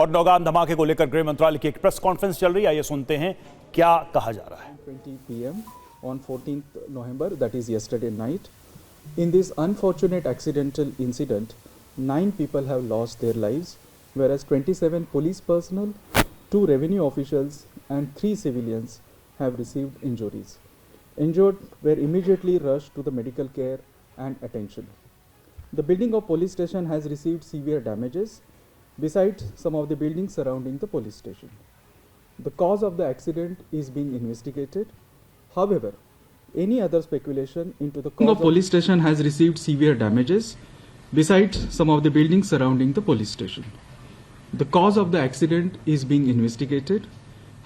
और नौगाम धमाके को लेकर गृह मंत्रालय की एक प्रेस कॉन्फ्रेंस चल रही है, आइए सुनते हैं क्या कहा जा रहा है। 20 PM on 14th November, that is yesterday night. In this unfortunate accidental incident, 9 people have lost their lives, whereas 27 police personnel, 2 revenue officials and 3 civilians have received injuries. Injured were immediately rushed to the medical care and attention. The building of police station has received severe damages, besides some of the buildings surrounding the police station. The cause of the accident is being investigated. However, any other speculation into the cause of police station has received severe damages, besides some of the buildings surrounding the police station. The cause of the accident is being investigated.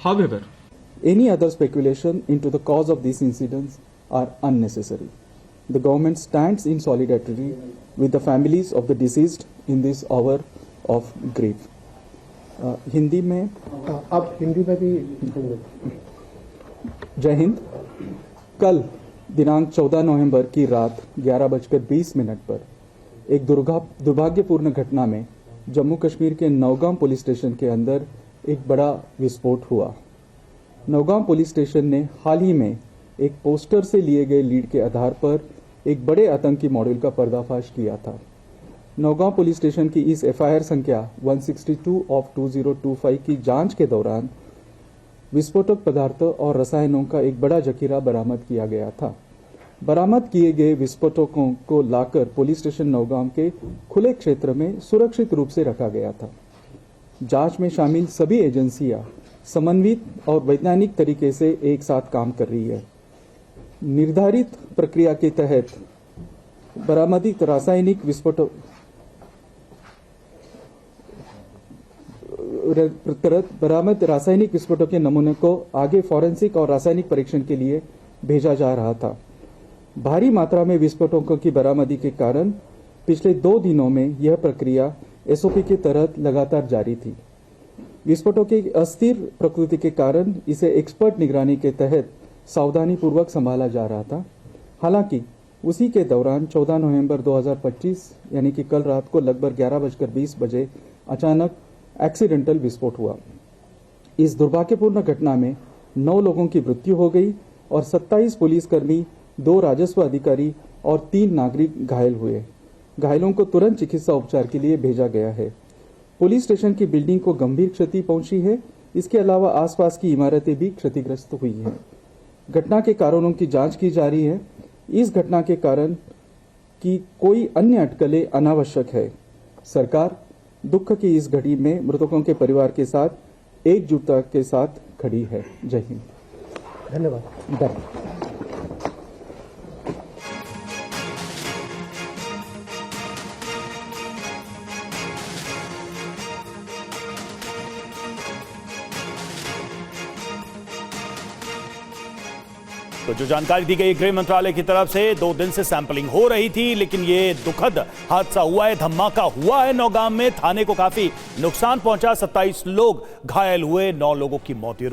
However, any other speculation into the cause of these incidents are unnecessary. The government stands in solidarity with the families of the deceased in this hour of grief. Hindi में अब हिंदी में भी जय हिंद। कल दिनांक 14 नवंबर की रात 11:20 पर एक दुर्भाग्यपूर्ण घटना में जम्मू कश्मीर के नौगाम पुलिस स्टेशन के अंदर एक बड़ा विस्फोट हुआ। नौगाम पुलिस स्टेशन ने हाल ही में एक पोस्टर से लिए गए लीड के आधार पर एक बड़े आतंकी मॉड्यूल का पर्दाफाश किया था। नौगांव पुलिस स्टेशन की इस FIR संख्या 162 ऑफ 2025 की जांच के दौरान विस्फोटक पदार्थों और रसायनों का एक बड़ा जखीरा बरामद किया गया था। बरामद किए गए विस्फोटकों को लाकर पुलिस स्टेशन नौगांव के खुले क्षेत्र में सुरक्षित रूप से रखा गया था। जांच में शामिल सभी एजेंसियां समन्वित और वैज्ञानिक तरीके से एक साथ काम कर रही है। निर्धारित प्रक्रिया के तहत बरामदित रासायनिक विस्फोटों के नमूने को आगे फॉरेंसिक और रासायनिक परीक्षण के लिए भेजा जा रहा था। भारी मात्रा में विस्फोटकों की बरामदी के कारण पिछले 2 दिनों में यह प्रक्रिया SOP के तहत लगातार जारी थी। विस्फोटों की अस्थिर प्रकृति के कारण इसे एक्सपर्ट निगरानी के तहत सावधानी पूर्वक संभाला जा रहा था। हालांकि उसी के दौरान 14 नवंबर 2025 यानी कि कल रात को लगभग 11:20 अचानक एक्सीडेंटल विस्फोट हुआ। इस दुर्भाग्यपूर्ण घटना में 9 लोगों की मृत्यु हो गई और 27 पुलिसकर्मी, 2 राजस्व अधिकारी और 3 नागरिक घायल हुए। घायलों को तुरंत चिकित्सा उपचार के लिए भेजा गया है। पुलिस स्टेशन की बिल्डिंग को गंभीर क्षति पहुंची है। इसके अलावा आसपास की इमारतें भी क्षतिग्रस्त हुई हैं। घटना के कारणों की जांच की जा रही है। इस घटना के कारण की कोई अन्य अटकलें अनावश्यक है। सरकार दुख की इस घड़ी में मृतकों के परिवार के साथ एकजुटता के साथ खड़ी है। जय हिंद। धन्यवाद। तो जो जानकारी दी गई गृह मंत्रालय की तरफ से, 2 दिन से सैंपलिंग हो रही थी, लेकिन ये दुखद हादसा हुआ है, धमाका हुआ है नौगाम में। थाने को काफी नुकसान पहुंचा, 27 लोग घायल हुए, 9 लोगों की मौत